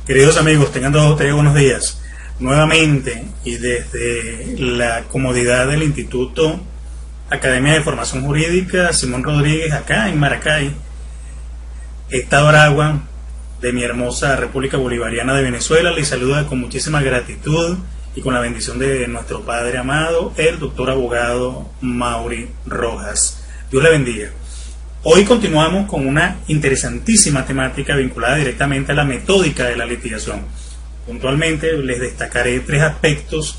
Queridos amigos, tengan todos ustedes buenos días. Nuevamente y desde la comodidad del Instituto Academia de Formación Jurídica Simón Rodríguez, acá en Maracay, Estado Aragua, de mi hermosa República Bolivariana de Venezuela, les saluda con muchísima gratitud y con la bendición de nuestro Padre amado, el doctor abogado Maury Rojas. Dios le bendiga. Hoy continuamos con una interesantísima temática vinculada directamente a la metódica de la litigación. Puntualmente les destacaré tres aspectos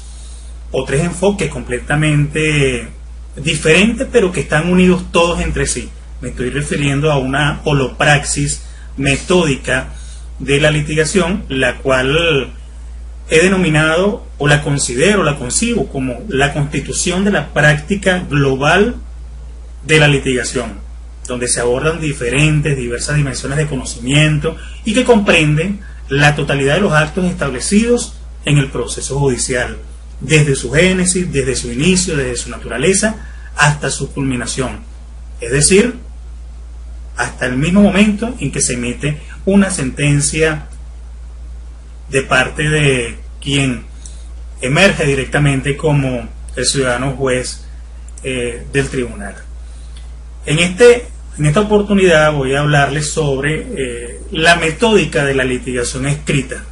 o tres enfoques completamente diferentes, pero que están unidos todos entre sí. Me estoy refiriendo a una holopraxis metódica de la litigación, la cual he denominado o la considero, la concibo como la constitución de la práctica global de la litigación, donde se abordan diversas dimensiones de conocimiento y que comprenden la totalidad de los actos establecidos en el proceso judicial, desde su génesis, desde su inicio, desde su naturaleza, hasta su culminación, es decir, hasta el mismo momento en que se emite una sentencia de parte de quien emerge directamente como el ciudadano juez del tribunal. En esta oportunidad voy a hablarles sobre la metódica de la litigación escrita,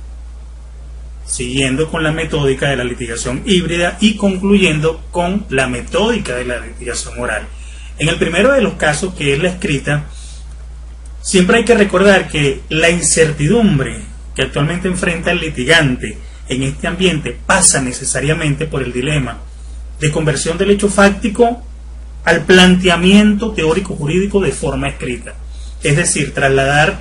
siguiendo con la metódica de la litigación híbrida y concluyendo con la metódica de la litigación oral. En el primero de los casos, que es la escrita, siempre hay que recordar que la incertidumbre que actualmente enfrenta el litigante en este ambiente pasa necesariamente por el dilema de conversión del hecho fáctico al planteamiento teórico jurídico de forma escrita, es decir, trasladar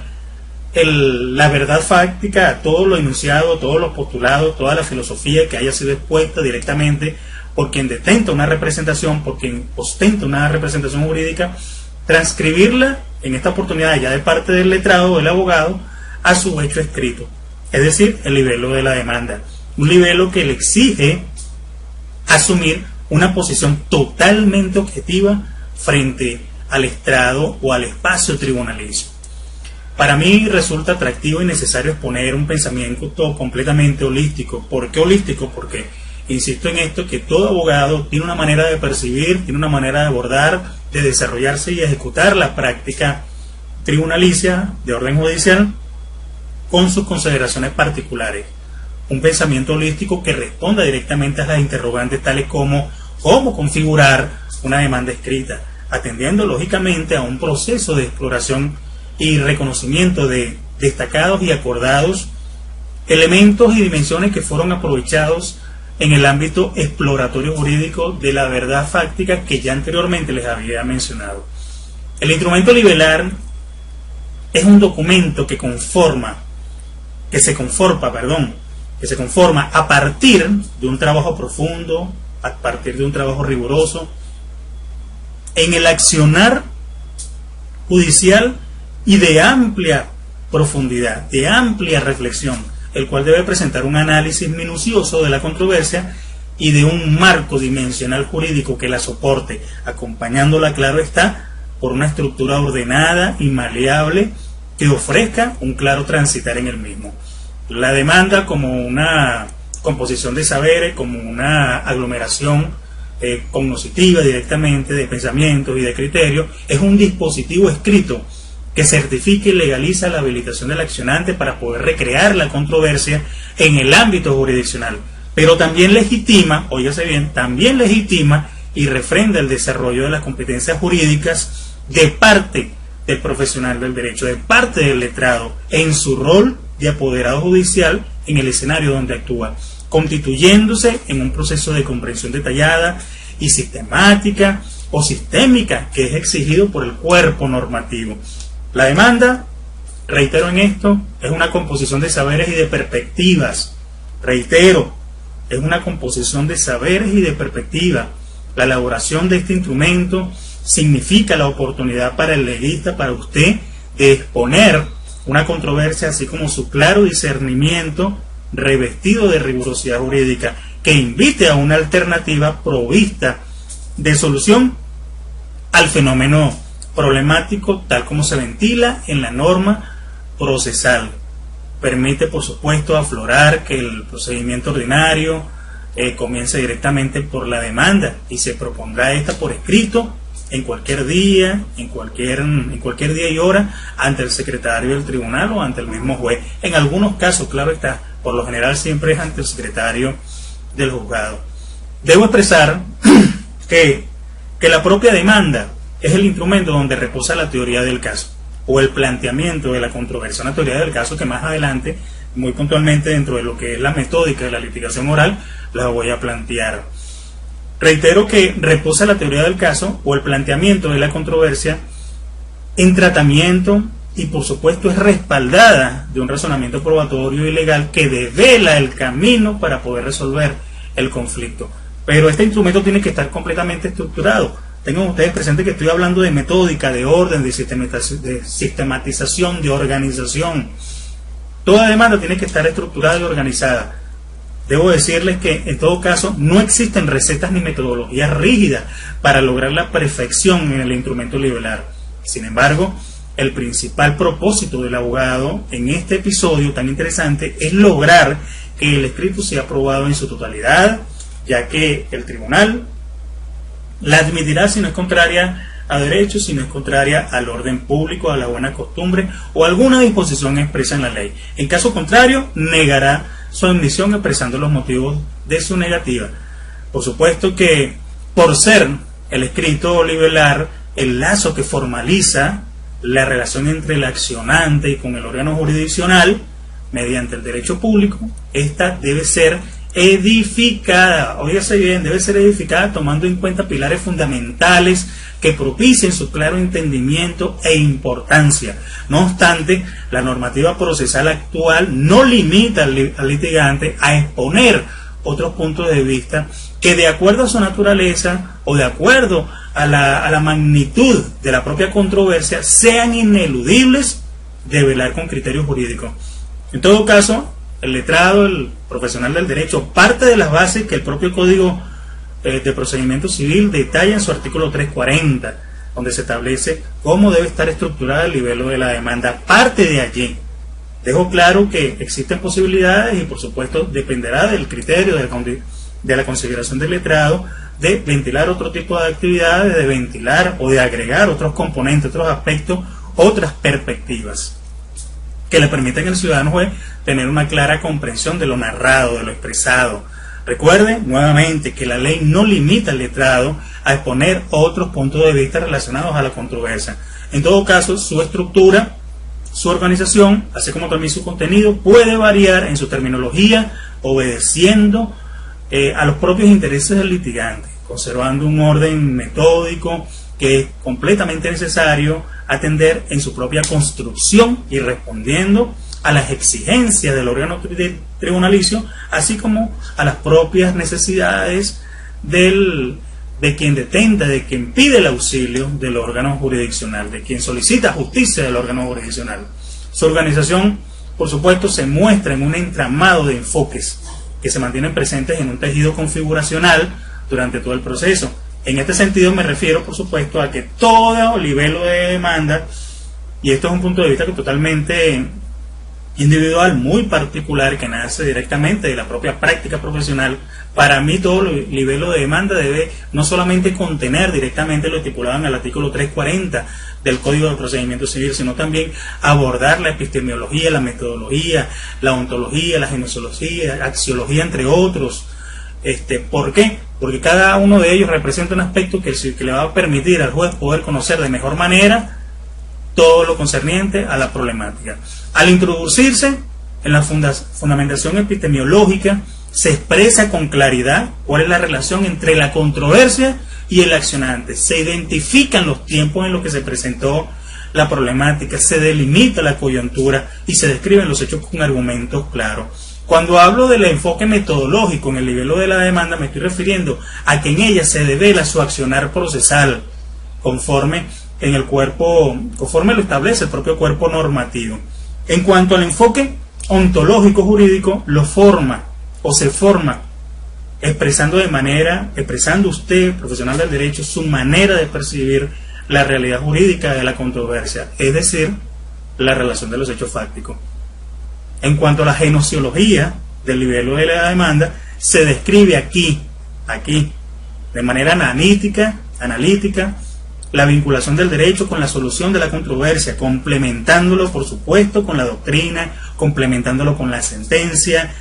la verdad fáctica a todo lo enunciado, todos los postulados, toda la filosofía que haya sido expuesta directamente por quien detenta una representación, por quien ostenta una representación jurídica, transcribirla en esta oportunidad ya de parte del letrado o del abogado a su hecho escrito, es decir, el libelo de la demanda, un libelo que le exige asumir una posición totalmente objetiva frente al estrado o al espacio tribunalicio. Para mí resulta atractivo y necesario exponer un pensamiento completamente holístico. ¿Por qué holístico? Porque insisto en esto, que todo abogado tiene una manera de percibir, tiene una manera de abordar, de desarrollarse y ejecutar la práctica tribunalicia de orden judicial con sus consideraciones particulares. Un pensamiento holístico que responda directamente a las interrogantes tales como cómo configurar una demanda escrita, atendiendo lógicamente a un proceso de exploración y reconocimiento de destacados y acordados elementos y dimensiones que fueron aprovechados en el ámbito exploratorio jurídico de la verdad fáctica que ya anteriormente les había mencionado. El instrumento libelar es un documento que se conforma a partir de un trabajo profundo, a partir de un trabajo riguroso, en el accionar judicial y de amplia profundidad, de amplia reflexión, el cual debe presentar un análisis minucioso de la controversia y de un marco dimensional jurídico que la soporte, acompañándola, claro está, por una estructura ordenada y maleable que ofrezca un claro transitar en el mismo. La demanda, como una composición de saberes, como una aglomeración cognoscitiva directamente de pensamientos y de criterios, es un dispositivo escrito que certifica y legaliza la habilitación del accionante para poder recrear la controversia en el ámbito jurisdiccional, pero también legitima, óigase bien, también legitima y refrenda el desarrollo de las competencias jurídicas de parte del profesional del derecho, de parte del letrado, en su rol de apoderado judicial en el escenario donde actúa, constituyéndose en un proceso de comprensión detallada y sistemática o sistémica que es exigido por el cuerpo normativo. La demanda, reitero en esto, es una composición de saberes y de perspectivas. Reitero, es una composición de saberes y de perspectivas. La elaboración de este instrumento significa la oportunidad para el leguista, para usted, de exponer una controversia, así como su claro discernimiento revestido de rigurosidad jurídica, que invite a una alternativa provista de solución al fenómeno problemático tal como se ventila en la norma procesal. permite, por supuesto, aflorar que el procedimiento ordinario comience directamente por la demanda y se propondrá esta por escrito en cualquier día, en cualquier día y hora, ante el secretario del tribunal o ante el mismo juez. En algunos casos, claro está, por lo general siempre es ante el secretario del juzgado. Debo expresar que la propia demanda es el instrumento donde reposa la teoría del caso o el planteamiento de la controversia, una teoría del caso que más adelante, muy puntualmente dentro de lo que es la metódica de la litigación oral, la voy a plantear. Reitero que reposa la teoría del caso o el planteamiento de la controversia en tratamiento y por supuesto es respaldada de un razonamiento probatorio y legal que devela el camino para poder resolver el conflicto. Pero este instrumento tiene que estar completamente estructurado. Tengan ustedes presente que estoy hablando de metódica, de orden, de sistematización, de organización. Toda demanda tiene que estar estructurada y organizada. Debo decirles que en todo caso no existen recetas ni metodologías rígidas para lograr la perfección en el instrumento liberal. Sin embargo, el principal propósito del abogado en este episodio tan interesante es lograr que el escrito sea aprobado en su totalidad, ya que el tribunal la admitirá si no es contraria a derecho, si no es contraria al orden público, a la buena costumbre o alguna disposición expresa en la ley. En caso contrario, negará su admisión expresando los motivos de su negativa. Por supuesto que por ser el escrito liberal el lazo que formaliza la relación entre el accionante y con el órgano jurisdiccional mediante el derecho público, esta debe ser edificada, óigase bien, debe ser edificada tomando en cuenta pilares fundamentales que propicien su claro entendimiento e importancia. No obstante, la normativa procesal actual no limita al litigante a exponer otros puntos de vista que de acuerdo a su naturaleza o de acuerdo a la magnitud de la propia controversia sean ineludibles de velar con criterios jurídicos. En todo caso, el letrado, el profesional del derecho, parte de las bases que el propio Código de Procedimiento Civil detalla en su artículo 340, donde se establece cómo debe estar estructurada el libelo de la demanda. Parte de allí. Dejo claro que existen posibilidades y por supuesto dependerá del criterio de la consideración del letrado de ventilar otro tipo de actividades, de ventilar o de agregar otros componentes, otros aspectos, otras perspectivas que le permiten al ciudadano juez tener una clara comprensión de lo narrado, de lo expresado. Recuerde nuevamente que la ley no limita al letrado a exponer otros puntos de vista relacionados a la controversia. En todo caso, su estructura, su organización, así como también su contenido, puede variar en su terminología, obedeciendo a los propios intereses del litigante, conservando un orden metódico que es completamente necesario atender en su propia construcción y respondiendo a las exigencias del órgano tribunalicio, así como a las propias necesidades de quien detenta, de quien pide el auxilio del órgano jurisdiccional, de quien solicita justicia del órgano jurisdiccional. Su organización, por supuesto, se muestra en un entramado de enfoques que se mantienen presentes en un tejido configuracional durante todo el proceso. En este sentido me refiero, por supuesto, a que todo libelo de demanda, y esto es un punto de vista que totalmente individual, muy particular, que nace directamente de la propia práctica profesional, para mí todo libelo de demanda debe no solamente contener directamente lo estipulado en el artículo 340 del Código de Procedimiento Civil, sino también abordar la epistemología, la metodología, la ontología, la genesiología, axiología, entre otros. ¿Por qué? Porque cada uno de ellos representa un aspecto que le va a permitir al juez poder conocer de mejor manera todo lo concerniente a la problemática. Al introducirse en la fundamentación epistemológica, se expresa con claridad cuál es la relación entre la controversia y el accionante. Se identifican los tiempos en los que se presentó la problemática, se delimita la coyuntura y se describen los hechos con argumentos claros. Cuando hablo del enfoque metodológico en el libelo de la demanda, me estoy refiriendo a que en ella se devela su accionar procesal conforme lo establece el propio cuerpo normativo. En cuanto al enfoque ontológico jurídico, se forma expresando usted, profesional del derecho, su manera de percibir la realidad jurídica de la controversia, es decir, la relación de los hechos fácticos. En cuanto a la genociología del libelo de la demanda, se describe aquí, de manera analítica, la vinculación del derecho con la solución de la controversia, complementándolo, por supuesto, con la doctrina, complementándolo con la sentencia,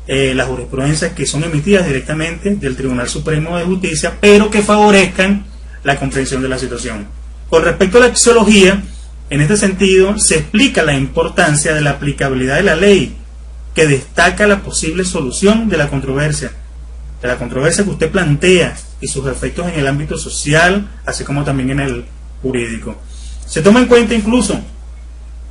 las jurisprudencias que son emitidas directamente del Tribunal Supremo de Justicia, pero que favorezcan la comprensión de la situación. Con respecto a la axiología, en este sentido, se explica la importancia de la aplicabilidad de la ley, que destaca la posible solución de la controversia que usted plantea y sus efectos en el ámbito social, así como también en el jurídico. Se toma en cuenta incluso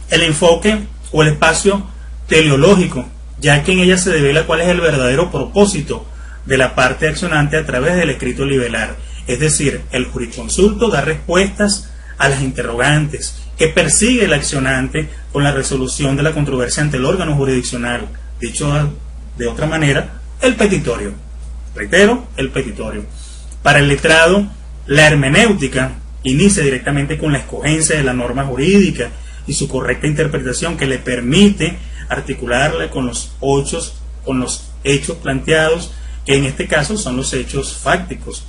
el enfoque o el espacio teleológico, ya que en ella se devela cuál es el verdadero propósito de la parte accionante a través del escrito libelar. Es decir, el jurisconsulto da respuestas a las interrogantes que persigue el accionante con la resolución de la controversia ante el órgano jurisdiccional, dicho de otra manera, el petitorio. Reitero, el petitorio. Para el letrado, la hermenéutica inicia directamente con la escogencia de la norma jurídica y su correcta interpretación, que le permite articularla con los hechos planteados, que en este caso son los hechos fácticos,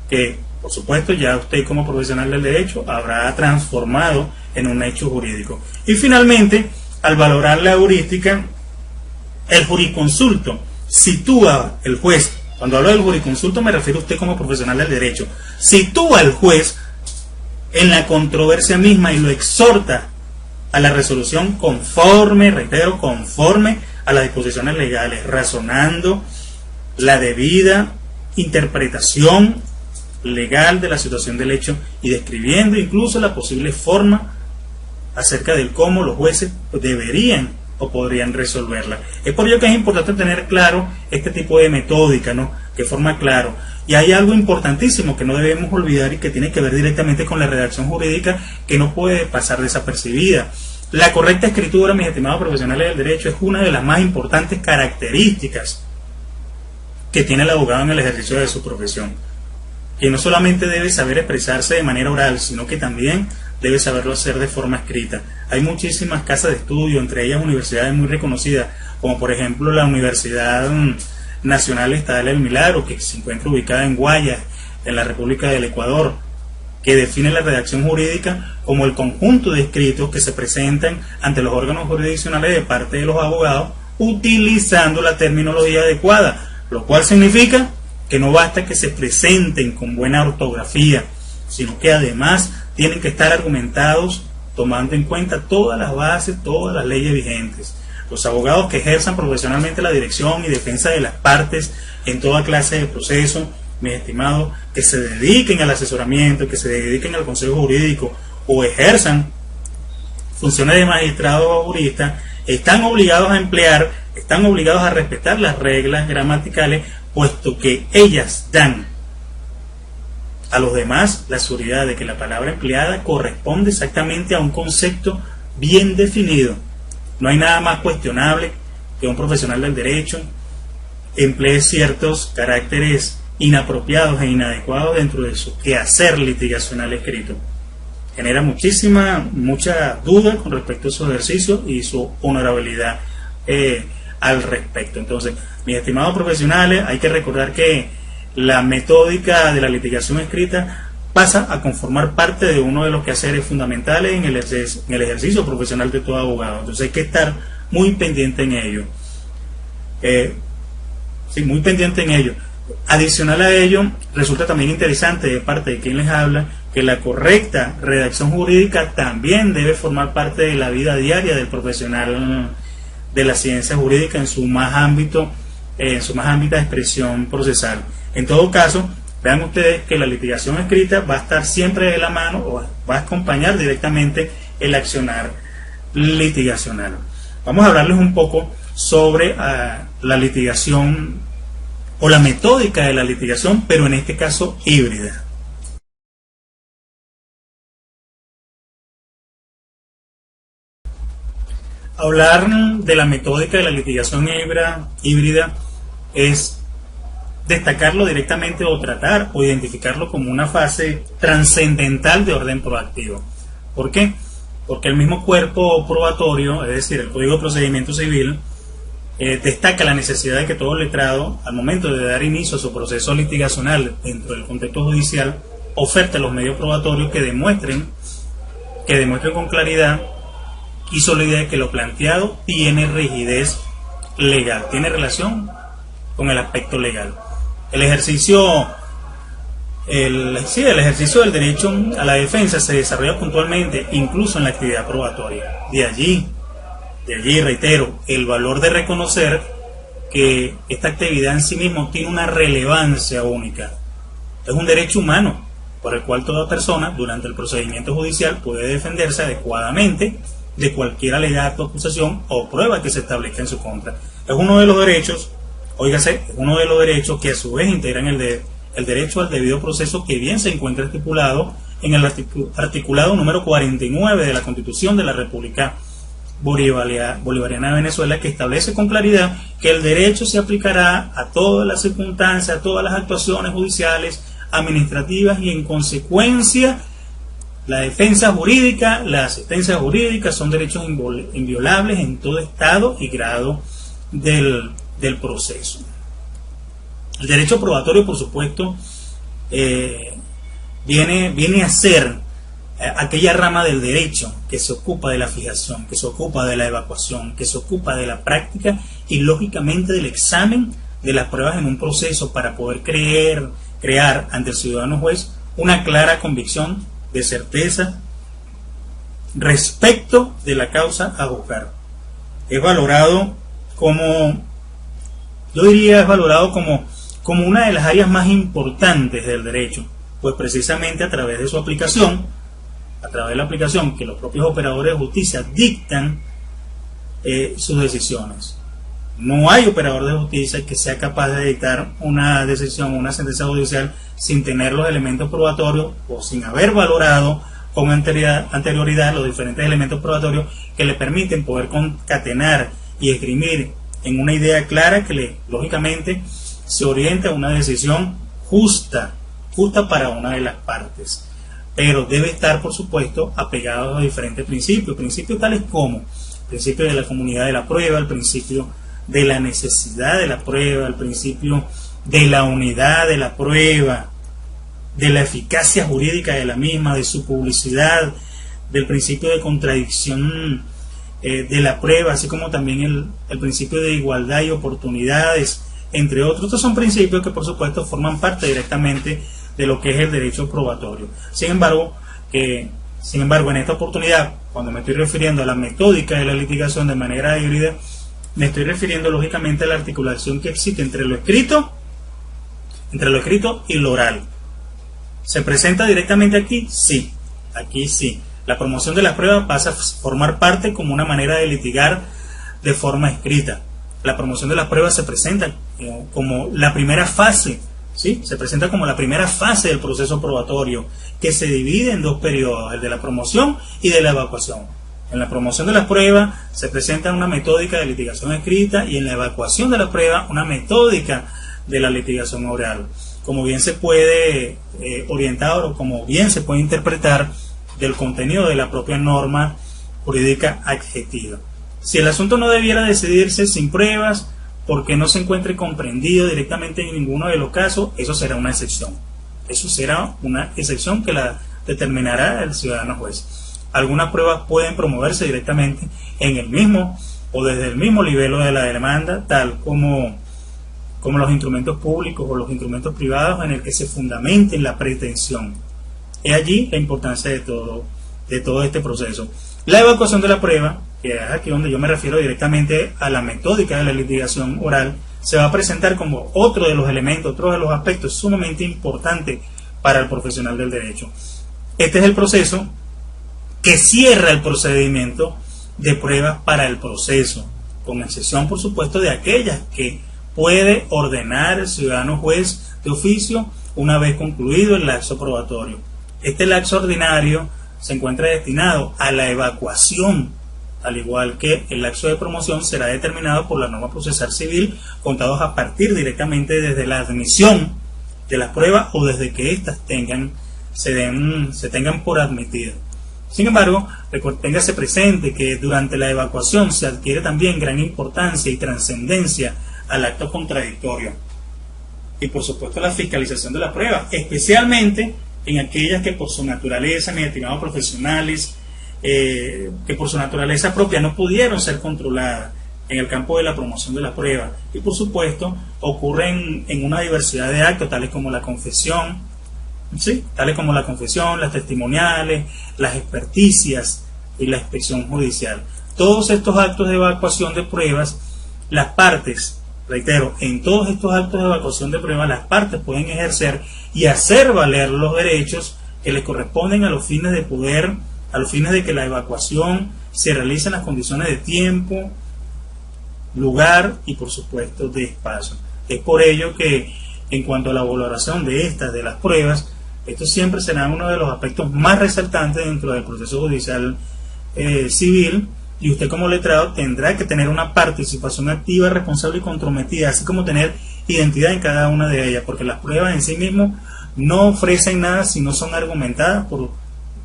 que por supuesto ya usted como profesional del derecho habrá transformado en un hecho jurídico. Y finalmente, al valorar la heurística, el jurisconsulto sitúa el juez. Cuando hablo del jurisconsulto me refiero a usted como profesional del derecho. Sitúa al juez en la controversia misma y lo exhorta a la resolución conforme, reitero, conforme a las disposiciones legales, razonando la debida interpretación legal de la situación del hecho y describiendo incluso la posible forma acerca del cómo los jueces deberían o podrían resolverla. Es por ello que es importante tener claro este tipo de metódica, ¿no?, que forma claro. Y hay algo importantísimo que no debemos olvidar y que tiene que ver directamente con la redacción jurídica, que no puede pasar desapercibida. La correcta escritura, mis estimados profesionales del derecho, es una de las más importantes características que tiene el abogado en el ejercicio de su profesión, que no solamente debe saber expresarse de manera oral, sino que también debe saberlo hacer de forma escrita. Hay muchísimas casas de estudio, entre ellas universidades muy reconocidas, como por ejemplo la Universidad Nacional Estatal del Milagro, que se encuentra ubicada en Guayas, en la República del Ecuador, que define la redacción jurídica como el conjunto de escritos que se presentan ante los órganos jurisdiccionales de parte de los abogados utilizando la terminología adecuada, lo cual significa que no basta que se presenten con buena ortografía, sino que además tienen que estar argumentados tomando en cuenta todas las bases, todas las leyes vigentes. Los abogados que ejerzan profesionalmente la dirección y defensa de las partes en toda clase de proceso, mis estimados, que se dediquen al asesoramiento, que se dediquen al consejo jurídico o ejerzan funciones de magistrado o jurista, están obligados a respetar las reglas gramaticales, puesto que ellas dan a los demás la seguridad de que la palabra empleada corresponde exactamente a un concepto bien definido. No hay nada más cuestionable que un profesional del derecho emplee ciertos caracteres inapropiados e inadecuados dentro de su quehacer litigacional escrito. Genera mucha duda con respecto a su ejercicio y su honorabilidad al respecto. Entonces, mis estimados profesionales, hay que recordar que la metódica de la litigación escrita pasa a conformar parte de uno de los quehaceres fundamentales en el ejercicio profesional de todo abogado. Entonces hay que estar muy pendiente en ello. Muy pendiente en ello. Adicional a ello, resulta también interesante de parte de quien les habla que la correcta redacción jurídica también debe formar parte de la vida diaria del profesional de la ciencia jurídica en su más ámbita expresión procesal. En todo caso, vean ustedes que la litigación escrita va a estar siempre de la mano o va a acompañar directamente el accionar litigacional. Vamos a hablarles un poco sobre la litigación o la metódica de la litigación, pero en este caso híbrida. Hablar de la metódica de la litigación híbrida es destacarlo directamente o tratar o identificarlo como una fase trascendental de orden proactivo. ¿Por qué? porque el mismo cuerpo probatorio, es decir, el Código de Procedimiento Civil, destaca la necesidad de que todo letrado, al momento de dar inicio a su proceso litigacional dentro del contexto judicial, oferte los medios probatorios que demuestren con claridad y solidez que lo planteado tiene rigidez legal, tiene relación con el aspecto legal. El ejercicio del derecho a la defensa se desarrolla puntualmente incluso en la actividad probatoria. De allí reitero, el valor de reconocer que esta actividad en sí mismo tiene una relevancia única. Es un derecho humano por el cual toda persona durante el procedimiento judicial puede defenderse adecuadamente de cualquier alegato, acusación o prueba que se establezca en su contra. Es uno de los derechos, que a su vez integran el derecho al debido proceso, que bien se encuentra estipulado en el articulado número 49 de la Constitución de la República Bolivariana de Venezuela, que establece con claridad que el derecho se aplicará a todas las circunstancias, a todas las actuaciones judiciales, administrativas, y en consecuencia la defensa jurídica, la asistencia jurídica son derechos inviolables en todo estado y grado del proceso. El derecho probatorio, por supuesto, viene a ser aquella rama del derecho que se ocupa de la fijación, que se ocupa de la evacuación, que se ocupa de la práctica y lógicamente del examen de las pruebas en un proceso para poder crear ante el ciudadano juez una clara convicción de certeza respecto de la causa a juzgar. Es valorado como una de las áreas más importantes del derecho, pues precisamente a través de su aplicación, a través de la aplicación que los propios operadores de justicia dictan sus decisiones. No hay operador de justicia que sea capaz de dictar una decisión, una sentencia judicial sin tener los elementos probatorios o sin haber valorado con anterioridad los diferentes elementos probatorios que le permiten poder concatenar y esgrimir en una idea clara que lógicamente se oriente a una decisión justa para una de las partes. Pero debe estar, por supuesto, apegado a diferentes principios tales como el principio de la comunidad de la prueba, el principio de la necesidad de la prueba, el principio de la unidad de la prueba, de la eficacia jurídica de la misma, de su publicidad, del principio de contradicción de la prueba, así como también el principio de igualdad y oportunidades, entre otros. Estos son principios que, por supuesto, forman parte directamente de lo que es el derecho probatorio. Sin embargo, en esta oportunidad, cuando me estoy refiriendo a la metódica de la litigación de manera híbrida, me estoy refiriendo lógicamente a la articulación que existe entre lo escrito y lo oral. ¿Se presenta directamente aquí? Sí, aquí sí. La promoción de las pruebas pasa a formar parte como una manera de litigar de forma escrita. La promoción de las pruebas se presenta como la primera fase, ¿sí? Se presenta como la primera fase del proceso probatorio, que se divide en dos periodos, el de la promoción y de la evacuación. En la promoción de las pruebas se presenta una metódica de litigación escrita, y en la evacuación de la prueba una metódica de la litigación oral, como bien se puede orientar o como bien se puede interpretar del contenido de la propia norma jurídica adjetiva. Si el asunto no debiera decidirse sin pruebas porque no se encuentre comprendido directamente en ninguno de los casos, eso será una excepción. Eso será una excepción que la determinará el ciudadano juez. Algunas pruebas pueden promoverse directamente en el mismo o desde el mismo nivel de la demanda, tal como los instrumentos públicos o los instrumentos privados en el que se fundamente la pretensión. Es allí la importancia de todo este proceso. La evacuación de la prueba, que es aquí donde yo me refiero directamente a la metódica de la litigación oral, se va a presentar como otro de los elementos, otro de los aspectos sumamente importantes para el profesional del derecho. Este es el proceso que cierra el procedimiento de pruebas para el proceso, con excepción, por supuesto, de aquellas que puede ordenar el ciudadano juez de oficio una vez concluido el lapso probatorio. Este lapso ordinario se encuentra destinado a la evacuación, al igual que el lapso de promoción será determinado por la norma procesal civil, contados a partir directamente desde la admisión de las pruebas o desde que éstas se tengan por admitidas. Sin embargo, téngase presente que durante la evacuación se adquiere también gran importancia y trascendencia al acto contradictorio. Y por supuesto la fiscalización de la prueba, especialmente en aquellas que por su naturaleza, mis estimados profesionales, que por su naturaleza propia no pudieron ser controladas en el campo de la promoción de la prueba. Y por supuesto ocurren en una diversidad de actos, tales como la confesión, ¿sí? Tales como la confesión, las testimoniales, las experticias y la inspección judicial. Todos estos actos de evacuación de pruebas, las partes, reitero, en todos estos actos de evacuación de pruebas, las partes pueden ejercer y hacer valer los derechos que les corresponden a los fines de que la evacuación se realice en las condiciones de tiempo, lugar y por supuesto de espacio. Es por ello que en cuanto a la valoración de las pruebas, esto siempre será uno de los aspectos más resaltantes dentro del proceso judicial civil, y usted como letrado tendrá que tener una participación activa, responsable y comprometida, así como tener identidad en cada una de ellas, porque las pruebas en sí mismas no ofrecen nada si no son argumentadas por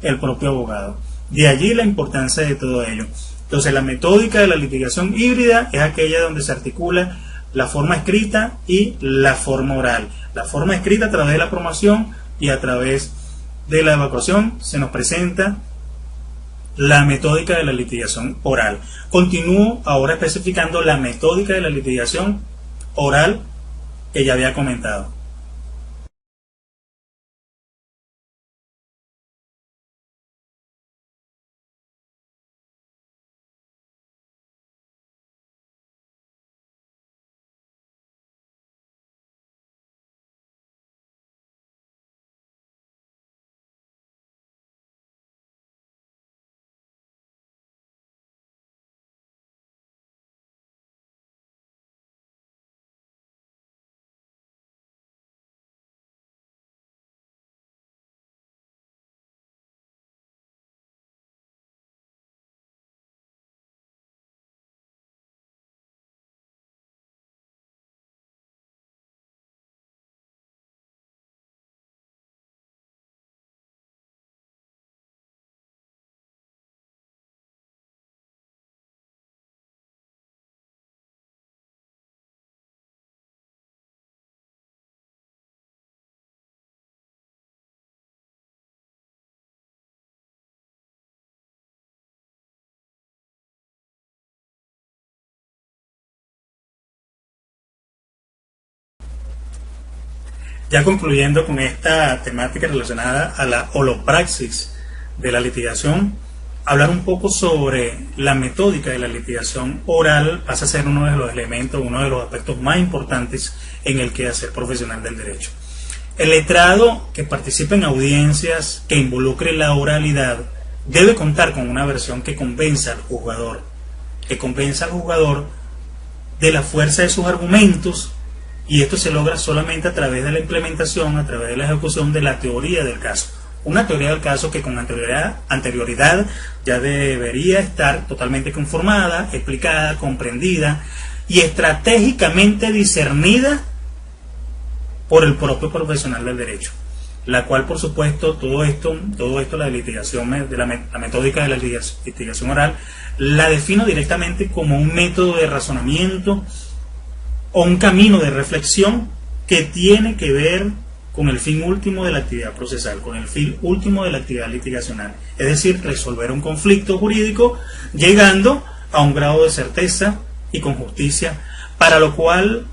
el propio abogado. De allí la importancia de todo ello. Entonces, la metódica de la litigación híbrida es aquella donde se articula la forma escrita y la forma oral. La forma escrita a través de la promoción y a través de la evacuación se nos presenta la metódica de la litigación oral. Continúo ahora especificando la metódica de la litigación oral que ya había comentado. Ya concluyendo con esta temática relacionada a la holopraxis de la litigación, hablar un poco sobre la metódica de la litigación oral pasa a ser uno de los elementos, uno de los aspectos más importantes en el quehacer profesional del derecho. El letrado que participe en audiencias que involucre la oralidad debe contar con una versión que convenza al juzgador, de la fuerza de sus argumentos, y esto se logra solamente a través de la implementación, a través de la ejecución de la teoría del caso. Una teoría del caso que con anterioridad ya debería estar totalmente conformada, explicada, comprendida y estratégicamente discernida por el propio profesional del derecho, la cual por supuesto todo esto la litigación, la metódica de la litigación oral, la defino directamente como un método de razonamiento o un camino de reflexión que tiene que ver con el fin último de la actividad procesal, con el fin último de la actividad litigacional, es decir, resolver un conflicto jurídico llegando a un grado de certeza y con justicia, para lo cual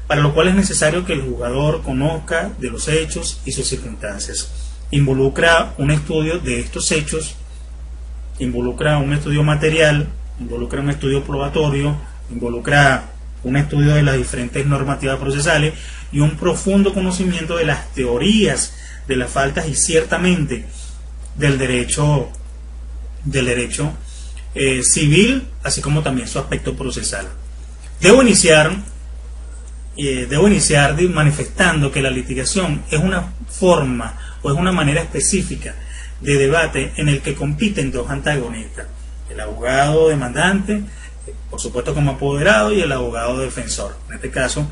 es necesario que el juzgador conozca de los hechos y sus circunstancias. Involucra un estudio de estos hechos, involucra un estudio material, involucra un estudio probatorio, involucra un estudio de las diferentes normativas procesales y un profundo conocimiento de las teorías de las faltas y ciertamente del derecho civil, así como también su aspecto procesal. Debo iniciar manifestando que la litigación es una forma o es una manera específica de debate en el que compiten dos antagonistas, el abogado demandante, por supuesto como apoderado, y el abogado defensor, en este caso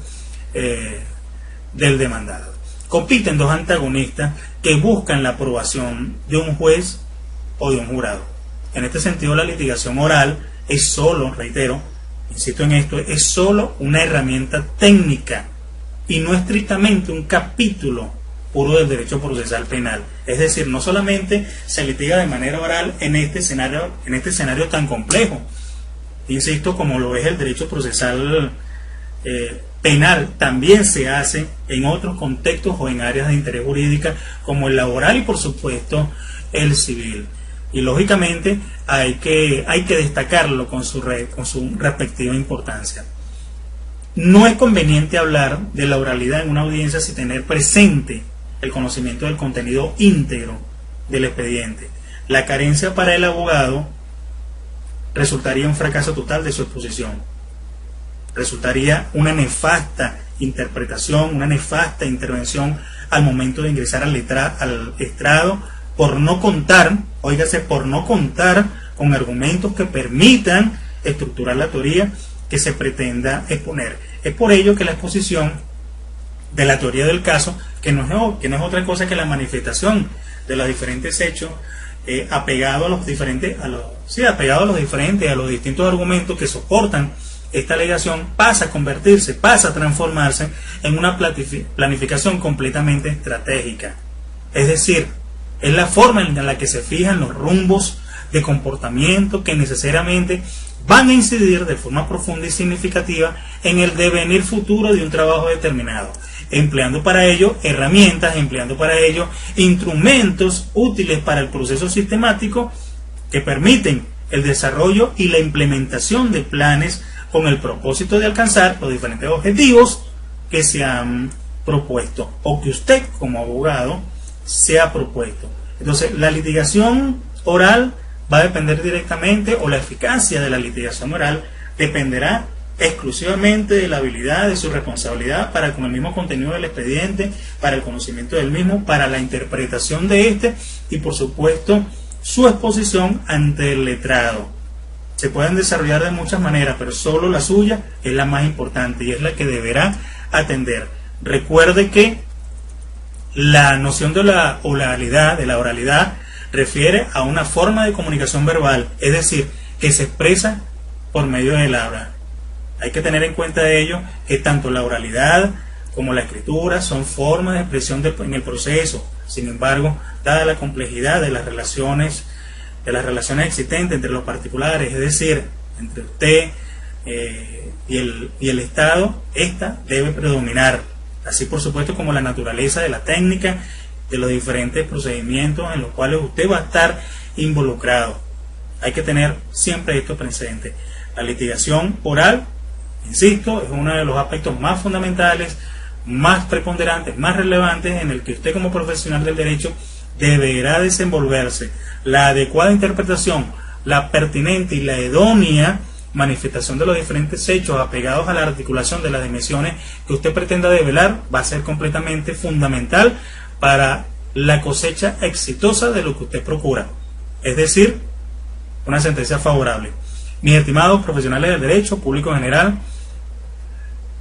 del demandado. Compiten dos antagonistas que buscan la aprobación de un juez o de un jurado. En este sentido, la litigación oral es solo, reitero, insisto en esto, es solo una herramienta técnica y no estrictamente un capítulo puro del derecho procesal penal. Es decir, no solamente se litiga de manera oral en este escenario tan complejo, insisto, como lo es el derecho procesal penal, también se hace en otros contextos o en áreas de interés jurídica como el laboral y por supuesto el civil. Y lógicamente hay que destacarlo con su respectiva importancia. No es conveniente hablar de la oralidad en una audiencia sin tener presente el conocimiento del contenido íntegro del expediente. La carencia para el abogado resultaría un fracaso total de su exposición. Resultaría una nefasta interpretación, una nefasta intervención al momento de ingresar al estrado por no contar, óigase, por no contar con argumentos que permitan estructurar la teoría que se pretenda exponer. Es por ello que la exposición de la teoría del caso, que no es otra cosa que la manifestación de los diferentes hechos apegado a los distintos argumentos que soportan esta alegación, pasa a transformarse en una planificación completamente estratégica. Es decir, es la forma en la que se fijan los rumbos de comportamiento que necesariamente van a incidir de forma profunda y significativa en el devenir futuro de un trabajo determinado, empleando para ello herramientas, empleando para ello instrumentos útiles para el proceso sistemático que permiten el desarrollo y la implementación de planes con el propósito de alcanzar los diferentes objetivos que se han propuesto o que usted como abogado se ha propuesto. Entonces, la litigación oral va a depender directamente, o la eficacia de la litigación oral dependerá exclusivamente de la habilidad, de su responsabilidad para con el mismo contenido del expediente, para el conocimiento del mismo, para la interpretación de este y por supuesto su exposición ante el letrado. Se pueden desarrollar de muchas maneras, pero solo la suya es la más importante y es la que deberá atender. Recuerde que la noción de la oralidad, refiere a una forma de comunicación verbal, es decir, que se expresa por medio del habla. Hay que tener en cuenta ello que tanto la oralidad como la escritura son formas de expresión en el proceso. Sin embargo, dada la complejidad de las relaciones existentes entre los particulares, es decir, entre usted y el Estado, esta debe predominar, así por supuesto como la naturaleza de la técnica, de los diferentes procedimientos en los cuales usted va a estar involucrado. Hay que tener siempre esto presente. La litigación oral, insisto, es uno de los aspectos más fundamentales, más preponderantes, más relevantes en el que usted como profesional del derecho deberá desenvolverse. La adecuada interpretación, la pertinente y la idónea manifestación de los diferentes hechos apegados a la articulación de las dimensiones que usted pretenda develar va a ser completamente fundamental para la cosecha exitosa de lo que usted procura, es decir, una sentencia favorable. Mis estimados profesionales del derecho, público en general,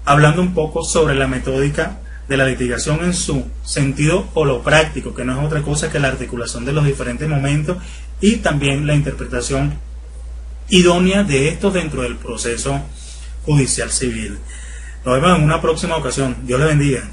hablando un poco sobre la metódica de la litigación en su sentido holopráctico, que no es otra cosa que la articulación de los diferentes momentos y también la interpretación idónea de estos dentro del proceso judicial civil. Nos vemos en una próxima ocasión. Dios les bendiga.